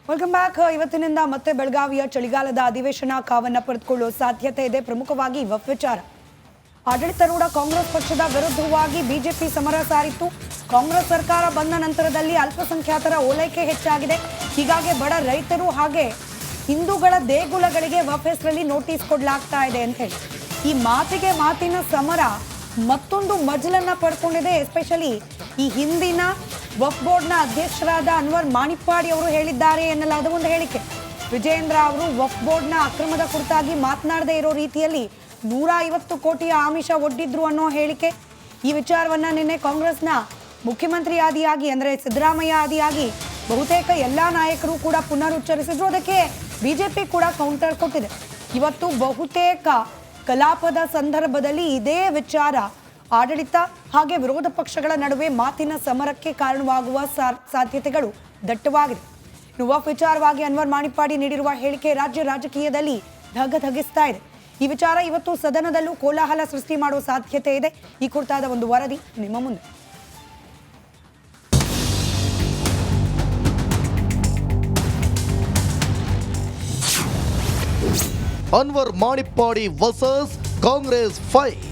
Welcome back. ಇವತ್ತಿನಿಂದ ಮತ್ತೆ ಬೆಳಗಾವಿಯ ಚಳಿಗಾಲದ ಅಧಿವೇಶನ ಕಾವನ್ನ ಪಡೆದುಕೊಳ್ಳುವ ಸಾಧ್ಯತೆ ಇದೆ. ಪ್ರಮುಖವಾಗಿ ವಕ್ಫ್ ವಿಚಾರ. ಆಡಳಿತಾರೂಢ ಕಾಂಗ್ರೆಸ್ ಪಕ್ಷದ ವಿರುದ್ಧವಾಗಿ ಬಿಜೆಪಿ ಸಮರ ಸಾರಿತ್ತು. ಕಾಂಗ್ರೆಸ್ ಸರ್ಕಾರ ಬಂದ ನಂತರದಲ್ಲಿ ಅಲ್ಪಸಂಖ್ಯಾತರ ಓಲೈಕೆ ಹೆಚ್ಚಾಗಿದೆ. ಹೀಗಾಗಿ ಬಡ ರೈತರು ಹಾಗೆ ಹಿಂದೂಗಳ ದೇಗುಲಗಳಿಗೆ ವಕ್ಫ್ ಹೆಸರಲ್ಲಿ ನೋಟಿಸ್ ಕೊಡಲಾಗ್ತಾ ಇದೆ ಅಂತ ಹೇಳಿ ಈ ಮಾತಿಗೆ ಮಾತಿನ ಸಮರ ಮತ್ತೊಂದು ಮಜಲನ್ನ ಪಡ್ಕೊಂಡಿದೆ. ಎಸ್ಪೆಷಲಿ ಈ ಹಿಂದಿನ ವಕ್ಫ್ ಬೋರ್ಡ್ನ ಅಧ್ಯಕ್ಷರಾದ ಅನ್ವರ್ ಮಾಣಿಪ್ಪಾಡಿ ಅವರು ಹೇಳಿದ್ದಾರೆ ಎನ್ನಲಾದ ಒಂದು ಹೇಳಿಕೆ. ವಿಜಯೇಂದ್ರ ಅವರು ವಕ್ಫ್ ಬೋರ್ಡ್ನ ಅಕ್ರಮದ ಕುರಿತಾಗಿ ಮಾತನಾಡದೇ ಇರೋ ರೀತಿಯಲ್ಲಿ 150 ಕೋಟಿಯ ಆಮಿಷ ಒಡ್ಡಿದ್ರು ಅನ್ನೋ ಹೇಳಿಕೆ. ಈ ವಿಚಾರವನ್ನ ನಿನ್ನೆ ಕಾಂಗ್ರೆಸ್ನ ಮುಖ್ಯಮಂತ್ರಿ ಆದಿಯಾಗಿ ಅಂದರೆ ಸಿದ್ದರಾಮಯ್ಯ ಆದಿಯಾಗಿ ಬಹುತೇಕ ಎಲ್ಲ ನಾಯಕರು ಕೂಡ ಪುನರುಚ್ಚರಿಸಿದ್ರು. ಅದಕ್ಕೆ ಬಿಜೆಪಿ ಕೂಡ ಕೌಂಟರ್ ಕೊಟ್ಟಿದೆ. ಇವತ್ತು ಬಹುತೇಕ ಕಲಾಪದ ಸಂದರ್ಭದಲ್ಲಿ ಇದೇ ವಿಚಾರ ಆಡಳಿತ ಹಾಗೆ ವಿರೋಧ ಪಕ್ಷಗಳ ನಡುವೆ ಮಾತಿನ ಸಮರಕ್ಕೆ ಕಾರಣವಾಗುವ ಸಾಧ್ಯತೆಗಳು ದಟ್ಟವಾಗಿದೆ. ವಕ್ಫ್ ವಿಚಾರವಾಗಿ ಅನ್ವರ್ ಮಾಣಿಪ್ಪಾಡಿ ನೀಡಿರುವ ಹೇಳಿಕೆ ರಾಜ್ಯ ರಾಜಕೀಯದಲ್ಲಿ ಧಗಧಗಿಸ್ತಾ ಇದೆ. ಈ ವಿಚಾರ ಇವತ್ತು ಸದನದಲ್ಲೂ ಕೋಲಾಹಲ ಸೃಷ್ಟಿ ಮಾಡುವ ಸಾಧ್ಯತೆ ಇದೆ. ಈ ಕುರಿತಾದ ಒಂದು ವರದಿ ನಿಮ್ಮ ಮುಂದೆ. Anwar Manippady versus Congress fight.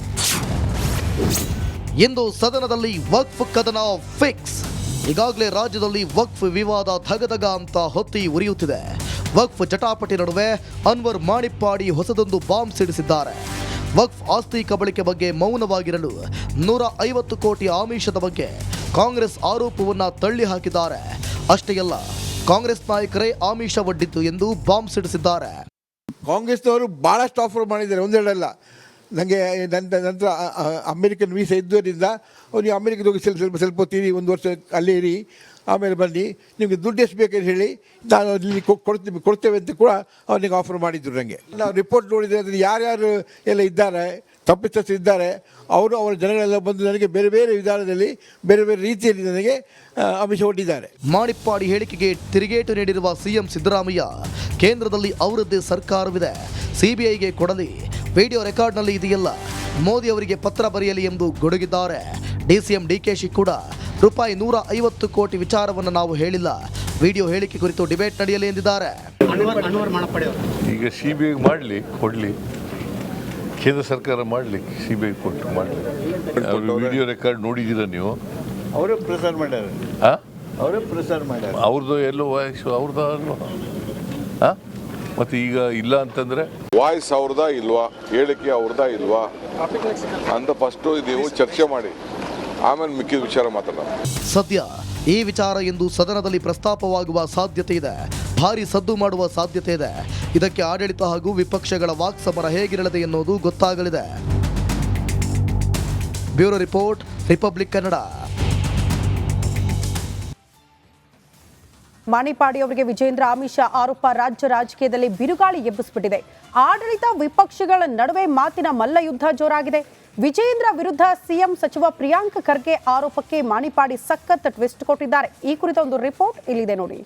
ಇಂದು ಸದನದಲ್ಲಿ ವಕ್ಫ್ ಕದನ ಫಿಕ್ಸ್. ಈಗಾಗಲೇ ರಾಜ್ಯದಲ್ಲಿ ವಕ್ಫ್ ವಿವಾದ ಧಗಧಗ ಅಂತ ಹೊತ್ತಿ ಉರಿಯುತ್ತಿದೆ. ವಕ್ಫ್ ಜಟಾಪಟಿ ನಡುವೆ ಅನ್ವರ್ ಮಾಣಿಪ್ಪಾಡಿ ಹೊಸದೊಂದು ಬಾಂಬ್ ಸಿಡಿಸಿದ್ದಾರೆ. ವಕ್ಫ್ ಆಸ್ತಿ ಕಬಳಿಕೆ ಬಗ್ಗೆ ಮೌನವಾಗಿರಲು 150 ಕೋಟಿ ಆಮಿಷದ ಬಗ್ಗೆ ಕಾಂಗ್ರೆಸ್ ಆರೋಪವನ್ನ ತಳ್ಳಿ ಹಾಕಿದ್ದಾರೆ. ಅಷ್ಟೇ ಅಲ್ಲ, ಕಾಂಗ್ರೆಸ್ ನಾಯಕರೇ ಆಮಿಷ ಒಡ್ಡಿತ್ತು ಎಂದು ಬಾಂಬ್ ಸಿಡಿಸಿದ್ದಾರೆ. ಕಾಂಗ್ರೆಸ್ನವರು ಭಾಳಷ್ಟು ಆಫರ್ ಮಾಡಿದ್ದಾರೆ, ಒಂದೆರಡಲ್ಲ. ನನಗೆ ನಂತರ ಅಮೇರಿಕನ್ ವೀಸಾ ಇದ್ದರಿಂದ ನೀವು ಅಮೇರಿಕದ ಹೋಗಿ ಸ್ವಲ್ಪ ಹೊತ್ತೀರಿ, 1 ವರ್ಷ ಅಲ್ಲೇ ಇರಿ, ಆಮೇಲೆ ಬನ್ನಿ, ನಿಮಗೆ ದುಡ್ಡು ಎಷ್ಟು ಬೇಕಂತ ಹೇಳಿ ನಾನು ಇಲ್ಲಿ ಕೊಡ್ತೇವೆ ಅಂತ ಕೂಡ ಅವನಿಗೆ ಆಫರ್ ಮಾಡಿದ್ರು. ನನಗೆ ನಾವು ರಿಪೋರ್ಟ್ ನೋಡಿದರೆ ಅದನ್ನು ಯಾರ್ಯಾರು ಎಲ್ಲ ಇದ್ದಾರೆ, ತಪ್ಪಿತಸ್ಥರು ಇದ್ದಾರೆ, ಅವರು ಅವರ ಜನಗಳೆಲ್ಲ ಬಂದು ನನಗೆ ಬೇರೆ ಬೇರೆ ವಿಧಾನದಲ್ಲಿ ಬೇರೆ ಬೇರೆ ರೀತಿಯಲ್ಲಿ ನನಗೆ ಆಮಿಷ ಒಡ್ಡಿದ್ದಾರೆ. ಮಾಣಿಪ್ಪಾಡಿ ಹೇಳಿಕೆಗೆ ತಿರುಗೇಟು ನೀಡಿರುವ ಸಿಎಂ ಸಿದ್ದರಾಮಯ್ಯ, ಕೇಂದ್ರದಲ್ಲಿ ಅವರದ್ದೇ ಸರ್ಕಾರವಿದೆ, ಸಿಬಿಐಗೆ ಕೊಡಲಿ, ವಿಡಿಯೋ ರೆಕಾರ್ಡ್ನಲ್ಲಿ ಇದೆಯಲ್ಲ, ಮೋದಿ ಅವರಿಗೆ ಪತ್ರ ಬರೆಯಲಿ ಎಂದು ಗುಡುಗಿದ್ದಾರೆ. ಡಿಸಿಎಂ ಡಿಕೆಶಿ ಕೂಡ ರೂಪಾಯಿ 150 ಕೋಟಿ ವಿಚಾರವನ್ನು ನಾವು ಹೇಳಿಲ್ಲ, ವಿಡಿಯೋ ಹೇಳಿಕೆ ಕುರಿತು ಡಿಬೇಟ್ ನಡೆಯಲಿ ಎಂದಿದ್ದಾರೆ. ಈಗ ಸಿಬಿಐ ಮಾಡಲಿ, ಕೊಡಲಿ, ಕೇಂದ್ರ ಸರ್ಕಾರ ಮಾಡಲಿ, ಸಿಬಿಐ ಕೊಟ್ಟು ಮಾಡಲಿ. ಅವರು ವಿಡಿಯೋ ರೆಕಾರ್ಡ್ ನೋಡಿದ್ದೀರಾ ನೀವು? ಅವರೇ ಪ್ರಸಾರ ಮಾಡ್ಯಾರ. ಅವರೇ ಪ್ರಸಾರ ಮಾಡ್ಯಾರ. ಅವ್ರದ್ದು ಎಲ್ಲೋ ವಾಯ್ಸು ಅವ್ರದ್ದು ಅಲ್ವಾ? ಮತ್ತು ಈಗ ಇಲ್ಲ ಅಂತಂದರೆ ವಾಯ್ಸ್ ಅವ್ರದಾ ಇಲ್ವಾ, ಹೇಳಿಕೆ ಅವ್ರದಾ ಇಲ್ವಾ ಅಂತ ಫಸ್ಟು ನೀವು ಚರ್ಚೆ ಮಾಡಿ, ಆಮೇಲೆ ಮಿಕ್ಕಿದ ವಿಚಾರ ಮಾತಾಡೋಣ. ಸದ್ಯ ಈ ವಿಚಾರ ಎಂದು ಸದನದಲ್ಲಿ ಪ್ರಸ್ತಾಪವಾಗುವ ಸಾಧ್ಯತೆ ಇದೆ. ಭಾರಿ ಸದ್ದು ಮಾಡುವ ಸಾಧ್ಯತೆ ಇದೆ. ಇದಕ್ಕೆ ಆಡಳಿತ ಹಾಗೂ ವಿಪಕ್ಷಗಳ ವಾಕ್ಸಮರ ಹೇಗಿರಲಿದೆ ಎನ್ನುವುದು ಗೊತ್ತಾಗಲಿದೆ. Bureau report, Republic Kannada. Manippady ಅವರಿಗೆ ವಿಜೇಂದ್ರ ಆಮಿಷ ಆರೋಪ ರಾಜ್ಯ ರಾಜಕೀಯದಲ್ಲಿ ಬಿರುಗಾಳಿ ಎಬ್ಬಿಸಿಬಿಟ್ಟಿದೆ. ಆಡಳಿತ ವಿಪಕ್ಷಗಳ ನಡುವೆ ಮಾತಿನ ಮಲ್ಲಯುದ್ಧ ಜೋರಾಗಿದೆ. ವಿಜೇಂದ್ರ ವಿರುದ್ಧ ಸಿಎಂ ಸಚಿವ ಪ್ರಿಯಾಂಕ್ ಖರ್ಗೆ ಆರೋಪಕ್ಕೆ ಮಾಣಿಪ್ಪಾಡಿ ಸಖತ್ ಟ್ವಿಸ್ಟ್ ಕೊಟ್ಟಿದ್ದಾರೆ. ಈ ಕುರಿತ ಒಂದು ರಿಪೋರ್ಟ್ ಇಲ್ಲಿದೆ ನೋಡಿ.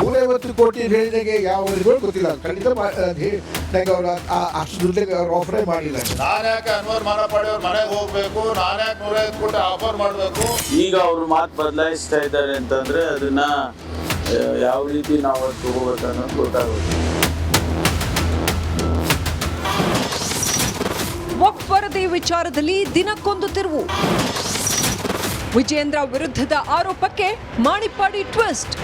150 ಕೋಟಿ ಹೇಳಿದಾಗೆ ಯಾವ ಗೊತ್ತಿಲ್ಲ, ಖಂಡಿತ ಅವರು ಅಷ್ಟು ದುಡ್ಡಿಗೆ ಅವರು ಆಫರೇ ಮಾಡಿಲ್ಲ. ನಾನ್ಯಾಕೆ ಅನ್ವರ್ ಮಾಣಿಪ್ಪಾಡಿ ಅವ್ರ ಮನೆಗೆ ಹೋಗ್ಬೇಕು, ನಾನ್ಯಾಕೆ 150 ಕೋಟಿ ಆಫರ್ ಮಾಡಬೇಕು? ಈಗ ಅವರು ಮಾತು ಬದಲಾಯಿಸ್ತಾ ಇದ್ದಾರೆ ಅಂತಂದ್ರೆ ಅದನ್ನ ಯಾವ ರೀತಿ ನಾವು ತಗೋಬೇಕನ್ನೋದು ಗೊತ್ತಾಗುತ್ತೆ. ವಕ್ಫ್ ವರದಿ ವಿಚಾರದಲ್ಲಿ ದಿನಕ್ಕೊಂದು ತಿರುವು. ವಿಜೇಂದ್ರ ವಿರುದ್ಧದ ಆರೋಪಕ್ಕೆ ಮಾಣಿಪ್ಪಾಡಿ ಟ್ವಿಸ್ಟ್.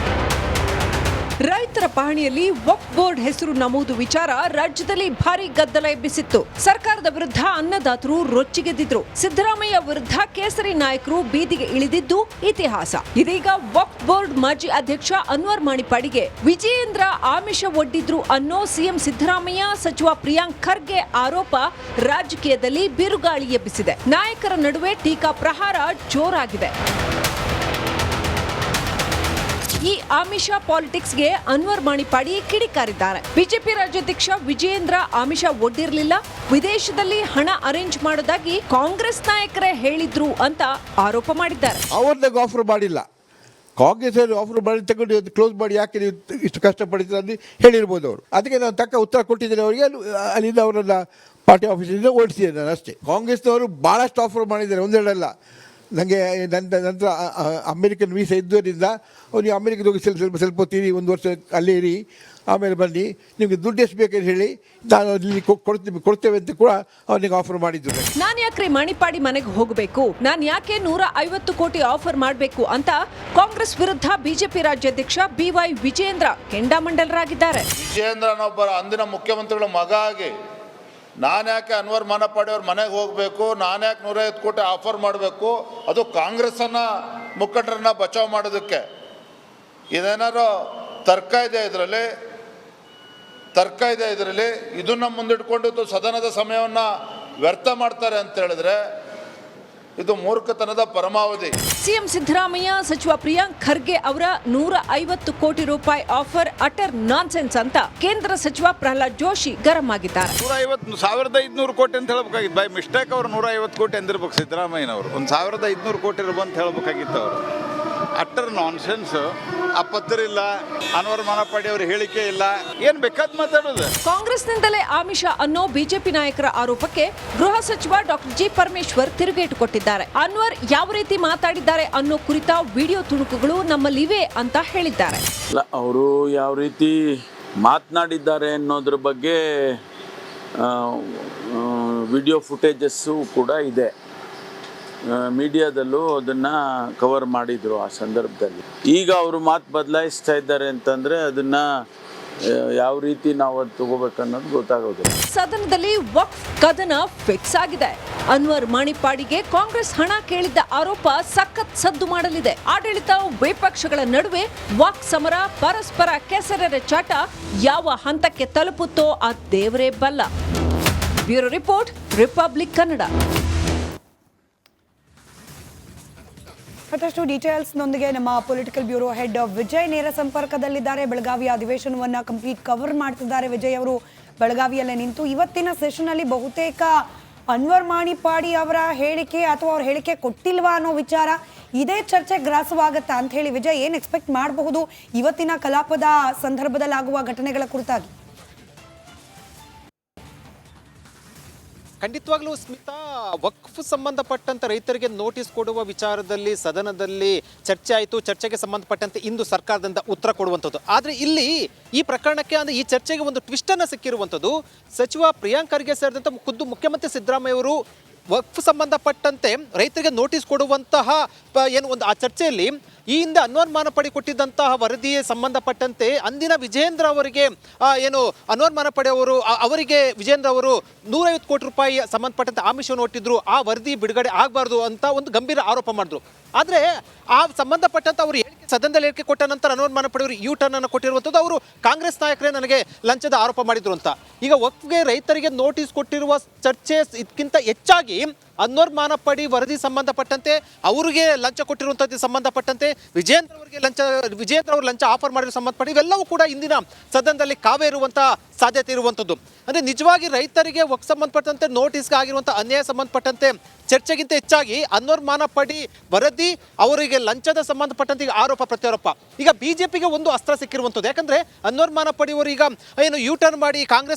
ರೈತರ ಪಹಣಿಯಲ್ಲಿ ವಕ್ಫ್ ಬೋರ್ಡ್ ಹೆಸರು ನಮೂದು ವಿಚಾರ ರಾಜ್ಯದಲ್ಲಿ ಭಾರಿ ಗದ್ದಲ ಎಬ್ಬಿಸಿತ್ತು. ಸರ್ಕಾರದ ವಿರುದ್ಧ ಅನ್ನದಾತರು ರೊಚ್ಚಿಗೆದ್ದಿದ್ರು. ಸಿದ್ದರಾಮಯ್ಯ ವಿರುದ್ಧ ಕೇಸರಿ ನಾಯಕರು ಬೀದಿಗೆ ಇಳಿದಿದ್ದು ಇತಿಹಾಸ. ಇದೀಗ ವಕ್ಫ್ ಬೋರ್ಡ್ ಮಾಜಿ ಅಧ್ಯಕ್ಷ ಅನ್ವರ್ ಮಾಣಿಪ್ಪಾಡಿಗೆ ವಿಜಯೇಂದ್ರ ಆಮಿಷ ಒಡ್ಡಿದ್ರು ಅನ್ನೋ ಸಿಎಂ ಸಿದ್ದರಾಮಯ್ಯ ಸಚಿವ ಪ್ರಿಯಾಂಕ್ ಖರ್ಗೆ ಆರೋಪ ರಾಜಕೀಯದಲ್ಲಿ ಬಿರುಗಾಳಿ ಎಬ್ಬಿಸಿದೆ. ನಾಯಕರ ನಡುವೆ ಟೀಕಾ ಪ್ರಹಾರ ಜೋರಾಗಿದೆ. ಈ ಆಮಿಷ ಪಾಲಿಟಿಕ್ಸ್ಗೆ ಅನ್ವರ್ ಮಾಣಿಪ್ಪಾಡಿ ಕಿಡಿಕಾರಿದ್ದಾರೆ. ಬಿಜೆಪಿ ರಾಜ್ಯಾಧ್ಯಕ್ಷ ವಿಜಯೇಂದ್ರ ಆಮಿಷ ಒಡ್ಡಿರಲಿಲ್ಲ, ವಿದೇಶದಲ್ಲಿ ಹಣ ಅರೇಂಜ್ ಮಾಡೋದಾಗಿ ಕಾಂಗ್ರೆಸ್ ನಾಯಕರೇ ಹೇಳಿದ್ರು ಅಂತ ಆರೋಪ ಮಾಡಿದ್ದಾರೆ. ಅವ್ರದಾಗ ಆಫರ್ ಮಾಡಿಲ್ಲ, ಕಾಂಗ್ರೆಸ್ ಆಫರ್ ಮಾಡಿ ತಗೊಂಡು ಕ್ಲೋಸ್ ಮಾಡಿ ಯಾಕೆ ನೀವು ಇಷ್ಟು ಕಷ್ಟಪಡಿದ್ರೆ ಅಂತ ಹೇಳಿರ್ಬೋದು ಅವರು. ಅದಕ್ಕೆ ನಾನು ತಕ್ಕ ಉತ್ತರ ಕೊಟ್ಟಿದ್ದೇನೆ ಅವರಿಗೆ. ಅಲ್ಲಿಂದ ಅವರನ್ನ ಪಾರ್ಟಿ ಆಫೀಸಿಂದ ಓಡಿಸಿದೆ ನಾನು ಅಷ್ಟೇ. ಕಾಂಗ್ರೆಸ್ನವರು ಭಾಳಷ್ಟು ಆಫರ್ ಮಾಡಿದ್ದಾರೆ, ಒಂದೆರಡಲ್ಲ. ನನಗೆ ನಂತರ ಅಮೇರಿಕನ್ ವೀಸಾ ಇದ್ದರಿಂದ ನೀವು ಅಮೇರಿಕದ ಹೋಗಿ ಸ್ವಲ್ಪ ಹೊತ್ತೀರಿ, ಒಂದು ವರ್ಷ ಅಲ್ಲೇ ಇರಿ, ಆಮೇಲೆ ಬನ್ನಿ, ನಿಮಗೆ ದುಡ್ಡು ಎಷ್ಟು ಬೇಕಂತ ಹೇಳಿ ನಾನು ಇಲ್ಲಿ ಕೊಡ್ತೇವೆ ಅಂತ ಕೂಡ ಅವನಿಗೆ ಆಫರ್ ಮಾಡಿದ್ರು. ನಾನ್ ಯಾಕ್ರಿ ಮಣಿಪಾಡಿ ಮನೆಗೆ ಹೋಗಬೇಕು, ನಾನ್ ಯಾಕೆ 150 ಕೋಟಿ ಆಫರ್ ಮಾಡಬೇಕು ಅಂತ ಕಾಂಗ್ರೆಸ್ ವಿರುದ್ಧ ಬಿಜೆಪಿ ರಾಜ್ಯಾಧ್ಯಕ್ಷ BY ವಿಜಯೇಂದ್ರ ಕೆಂಡಾಮಂಡಲರಾಗಿದ್ದಾರೆ. ವಿಜಯೇಂದ್ರನೊಬ್ಬರ ಅಂದಿನ ಮುಖ್ಯಮಂತ್ರಿಗಳ ಮಗ ಆಗಿ ನಾನು ಯಾಕೆ ಅನ್ವರ್ ಮಾನಪಾಡಿ ಅವ್ರ ಮನೆಗೆ ಹೋಗಬೇಕು, ನಾನು ಯಾಕೆ 150 ಕೋಟಿ ಆಫರ್ ಮಾಡಬೇಕು, ಅದು ಕಾಂಗ್ರೆಸ್ಸನ್ನು ಮುಖಂಡರನ್ನ ಬಚಾವ್ ಮಾಡೋದಕ್ಕೆ. ಇದೇನಾರು ತರ್ಕ ಇದೆ ಇದರಲ್ಲಿ ಇದನ್ನ ಮುಂದಿಟ್ಕೊಂಡು ಸದನದ ಸಮಯವನ್ನು ವ್ಯರ್ಥ ಮಾಡ್ತಾರೆ ಅಂತ ಹೇಳಿದ್ರೆ ಇದು ಮೂರ್ಖತನದ ಪರಮಾವಧಿ. ಸಿಎಂ ಸಿದ್ದರಾಮಯ್ಯ ಸಚಿವ ಪ್ರಿಯಾಂಕ್ ಖರ್ಗೆ ಅವರ 150 ಕೋಟಿ ರೂಪಾಯಿ ಆಫರ್ ಅಟರ್ ನಾನ್ಸೆನ್ಸ್ ಅಂತ ಕೇಂದ್ರ ಸಚಿವ ಪ್ರಹ್ಲಾದ್ ಜೋಶಿ ಗರಂ ಆಗಿದ್ದಾರೆ. 1,500 ಕೋಟಿ ಅಂತ ಹೇಳ್ಬೇಕಾಗಿತ್ತು. ಬೈ ಮಿಸ್ಟೇಕ್ ಅವರು 150 ಕೋಟಿ ಅಂದಿರ್ಬೇಕು ಸಿದ್ದರಾಮಯ್ಯನವರು. 1,500 ಕೋಟಿ ಅಂತ ಹೇಳ್ಬೇಕಾಗಿತ್ತು ಅವರು. Utter nonsense. ಆ ಪತ್ರ ಇಲ್ಲ, ಅನ್ವರ್ ಮಾನಪಾಡಿ ಅವರ ಹೇಳಿಕೆ ಇಲ್ಲ, ಏನ್ ಬೇಕಾದ್ ಮಾತಾಡೋದು. ಕಾಂಗ್ರೆಸ್ನಿಂದಲೇ ಆಮಿಷ ಅನ್ನೋ ಬಿಜೆಪಿ ನಾಯಕರ ಆರೋಪಕ್ಕೆ ಗೃಹ ಸಚಿವ ಡಾಕ್ಟರ್ ಜಿ ಪರಮೇಶ್ವರ್ ತಿರುಗೇಟು ಕೊಟ್ಟಿದ್ದಾರೆ. ಅನ್ವರ್ ಯಾವ ರೀತಿ ಮಾತಾಡಿದ್ದಾರೆ ಅನ್ನೋ ಕುರಿತ ವಿಡಿಯೋ ತುಣುಕುಗಳು ನಮ್ಮಲ್ಲಿವೆ ಅಂತ ಹೇಳಿದ್ದಾರೆ. ಅವರು ಯಾವ ರೀತಿ ಮಾತನಾಡಿದ್ದಾರೆ ಅನ್ನೋದ್ರ ಬಗ್ಗೆ ವಿಡಿಯೋ ಫುಟೇಜಸ್ಸು ಕೂಡ ಇದೆ. ಮೀಡಿಯಾದಲ್ಲೂ ಅದನ್ನು ಕವರ್ ಮಾಡಿದರು ಆ ಸಂದರ್ಭದಲ್ಲಿ. ಈಗ ಅವರು ಮಾತು ಬದಲಾಯಿಸ್ತಾ ಇದ್ದಾರೆ ಅಂತಂದರೆ ಅದನ್ನು ಯಾವ ರೀತಿ ನಾವು ಅದು ತಗೋಬೇಕನ್ನೋದು ಗೊತ್ತಾಗೋದು. ಸದನದಲ್ಲಿ ವಕ್ಫ್ ಕದನ ಫಿಕ್ಸ್ ಆಗಿದೆ. ಅನ್ವರ್ ಮಾಣಿಪಾಡಿಗೆ ಕಾಂಗ್ರೆಸ್ ಹಣ ಕೇಳಿದ್ದ ಆರೋಪ ಸಖತ್ ಸದ್ದು ಮಾಡಲಿದೆ. ಆಡಳಿತ ವಿಪಕ್ಷಗಳ ನಡುವೆ ವಾಕ್ ಸಮರ, ಪರಸ್ಪರ ಕೆಸರೆರೆ ಚಾಟ ಯಾವ ಹಂತಕ್ಕೆ ತಲುಪುತ್ತೋ ಆ ದೇವರೇ ಬಲ್ಲ. Bureau report, Republic Kannada. ಮತ್ತಷ್ಟು ಡೀಟೇಲ್ಸ್ನೊಂದಿಗೆ ನಮ್ಮ ಪೊಲಿಟಿಕಲ್ ಬ್ಯೂರೋ ಹೆಡ್ ವಿಜಯ್ ನೇರ ಸಂಪರ್ಕದಲ್ಲಿದ್ದಾರೆ. ಬೆಳಗಾವಿಯ ಅಧಿವೇಶನವನ್ನು ಕಂಪ್ಲೀಟ್ ಕವರ್ ಮಾಡ್ತಿದ್ದಾರೆ ವಿಜಯ್ ಅವರು. ಬೆಳಗಾವಿಯಲ್ಲೇ ನಿಂತು ಇವತ್ತಿನ ಸೆಷನ್ನಲ್ಲಿ ಬಹುತೇಕ ಅನ್ವರ್ ಮಾಣಿಪಾಡಿ ಅವರ ಹೇಳಿಕೆ ಅಥವಾ ಅವ್ರ ಹೇಳಿಕೆ ಕೊಟ್ಟಿಲ್ವಾ ಅನ್ನೋ ವಿಚಾರ ಇದೇ ಚರ್ಚೆ ಗ್ರಾಸವಾಗತ್ತಾ ಅಂತ ಹೇಳಿ ವಿಜಯ್ ಏನು ಎಕ್ಸ್ಪೆಕ್ಟ್ ಮಾಡಬಹುದು ಇವತ್ತಿನ ಕಲಾಪದ ಸಂದರ್ಭದಲ್ಲಿ ಆಗುವ ಘಟನೆಗಳ ಕುರಿತಾಗಿ? ಖಂಡಿತವಾಗ್ಲೂ ಸ್ಮಿತಾ, ವಕ್ಫ್ ಸಂಬಂಧಪಟ್ಟಂತೆ ರೈತರಿಗೆ ನೋಟಿಸ್ ಕೊಡುವ ವಿಚಾರದಲ್ಲಿ ಸದನದಲ್ಲಿ ಚರ್ಚೆ ಆಯಿತು. ಚರ್ಚೆಗೆ ಸಂಬಂಧಪಟ್ಟಂತೆ ಇಂದು ಸರ್ಕಾರದಿಂದ ಉತ್ತರ ಕೊಡುವಂಥದ್ದು. ಆದರೆ ಇಲ್ಲಿ ಈ ಪ್ರಕರಣಕ್ಕೆ ಅಂದರೆ ಈ ಚರ್ಚೆಗೆ ಒಂದು ಟ್ವಿಸ್ಟನ್ನು ಸಿಕ್ಕಿರುವಂಥದ್ದು. ಸಚಿವ ಪ್ರಿಯಾಂಕ್ ಖರ್ಗೆ ಸೇರಿದಂತೆ ಖುದ್ದು ಮುಖ್ಯಮಂತ್ರಿ ಸಿದ್ದರಾಮಯ್ಯ ಅವರು ವಕ್ಫ್ ಸಂಬಂಧಪಟ್ಟಂತೆ ರೈತರಿಗೆ ನೋಟಿಸ್ ಕೊಡುವಂತಹ ಏನು ಒಂದು ಆ ಚರ್ಚೆಯಲ್ಲಿ ಈ ಹಿಂದೆ ಅನ್ವರ್ ಮಾನಪಾಡಿ ಕೊಟ್ಟಿದ್ದಂತಹ ವರದಿಗೆ ಸಂಬಂಧಪಟ್ಟಂತೆ ಅಂದಿನ ವಿಜಯೇಂದ್ರ ಅವರಿಗೆ ಏನು ಅನ್ವರ್ ಮಾನಪಾಡಿ ಅವರಿಗೆ ವಿಜಯೇಂದ್ರ ಅವರು 150 ಕೋಟಿ ರೂಪಾಯಿ ಸಂಬಂಧಪಟ್ಟಂತೆ ಆಮಿಷವನ್ನು ಒಟ್ಟಿದ್ರು. ಆ ವರದಿ ಬಿಡುಗಡೆ ಆಗಬಾರ್ದು ಅಂತ ಒಂದು ಗಂಭೀರ ಆರೋಪ ಮಾಡಿದ್ರು. ಆದರೆ ಆ ಸಂಬಂಧಪಟ್ಟಂತೆ ಅವರು ಸದನದಲ್ಲಿ ಹೇಳಿಕೆ ಕೊಟ್ಟ ನಂತರ ಅನ್ವರ್ ಮಾನಪಾಡಿ ಅವರು U-turn ಅನ್ನು ಕೊಟ್ಟಿರುವಂಥದ್ದು. ಅವರು ಕಾಂಗ್ರೆಸ್ ನಾಯಕರೇ ನನಗೆ ಲಂಚದ ಆರೋಪ ಮಾಡಿದ್ರು ಅಂತ. ಈಗ ವಕ್ಫ್ಗೆ ರೈತರಿಗೆ ನೋಟಿಸ್ ಕೊಟ್ಟಿರುವ ಚರ್ಚೆ ಇದಕ್ಕಿಂತ ಹೆಚ್ಚಾಗಿ ಅನ್ವರ್ ಮಾನಪಾಡಿ ವರದಿ ಸಂಬಂಧಪಟ್ಟಂತೆ ಅವರಿಗೆ ಲಂಚ ಕೊಟ್ಟಿರುವಂಥದ್ದು ಸಂಬಂಧಪಟ್ಟಂತೆ ವಿಜಯೇಂದ್ರ ಅವರು ಲಂಚ ಆಫರ್ ಮಾಡಿರೋ ಸಂಬಂಧಪಟ್ಟ ಇವೆಲ್ಲವೂ ಕೂಡ ಇಂದಿನ ಸದನದಲ್ಲಿ ಕಾವೇ ಇರುವಂಥ ಸಾಧ್ಯತೆ ಇರುವಂಥದ್ದು. ಅಂದರೆ ನಿಜವಾಗಿ ರೈತರಿಗೆ ವಕ್ಫ್ ಸಂಬಂಧಪಟ್ಟಂತೆ ನೋಟಿಸ್ಗೆ ಆಗಿರುವಂಥ ಅನ್ಯಾಯ ಸಂಬಂಧಪಟ್ಟಂತೆ ಚರ್ಚೆಗಿಂತ ಹೆಚ್ಚಾಗಿ ಅನ್ವರ್ ಮಾನಪಾಡಿ ವರದಿ ಅವರಿಗೆ ಲಂಚದ ಸಂಬಂಧಪಟ್ಟಂತೆ ಆರೋಪ ಪ್ರತ್ಯಾರೋಪ. ಈಗ ಬಿಜೆಪಿಗೆ ಒಂದು ಅಸ್ತ್ರ ಸಿಕ್ಕಿರುವಂಥದ್ದು. ಯಾಕಂದರೆ ಅನ್ವರ್ ಮಾನಪಾಡಿ ಅವರು ಈಗ ಏನು U-turn ಮಾಡಿ ಕಾಂಗ್ರೆಸ್